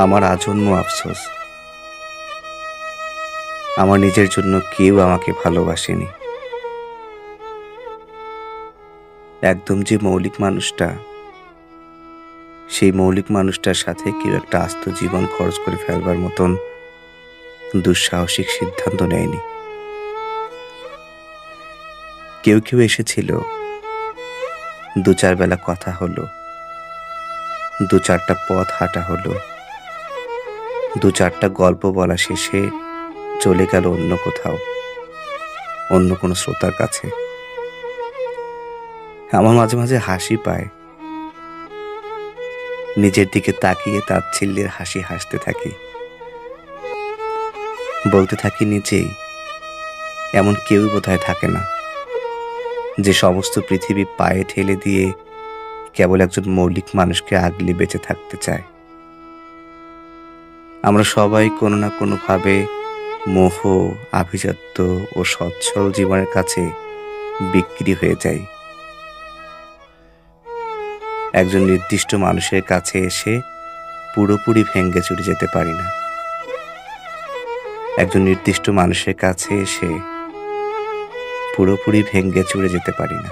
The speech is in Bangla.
আমার আজন্ম আফসোস, আমার নিজের জন্য কেউ আমাকে ভালোবাসেনি। একদম যে মৌলিক মানুষটা, সেই মৌলিক মানুষটার সাথে কেউ একটা আস্ত জীবন খরচ করে ফেলবার মতন দুঃসাহসিক সিদ্ধান্ত নেয়নি। কেউ কেউ এসেছিল, ২-৪ বেলা কথা হলো, ২-৪টা পথ হাঁটা হলো, ২-৪টা গল্প বলা শেষে চলে গেল অন্য কোথাও, অন্য কোনো শ্রোতার কাছে। আমার মাঝে মাঝে হাসি পায়, নিজের দিকে তাকিয়ে তাচ্ছিল্যের হাসি হাসতে থাকি। বলতে থাকি নিজেই, এমন কেউই বোধহয় থাকে না যে সমস্ত পৃথিবী পায়ে ঠেলে দিয়ে কেবল একজন মৌলিক মানুষকে আগলে বেঁচে থাকতে চায়। আমরা সবাই কোনো না কোনোভাবে মোহ, আভিজাত্য ও সচ্ছল জীবনের কাছে বিক্রি হয়ে যাই। একজন নির্দিষ্ট মানুষের কাছে এসে পুরোপুরি ভেঙে চুরে যেতে পারি না। একজন নির্দিষ্ট মানুষের কাছে এসে পুরোপুরি ভেঙে চুরে যেতে পারি না।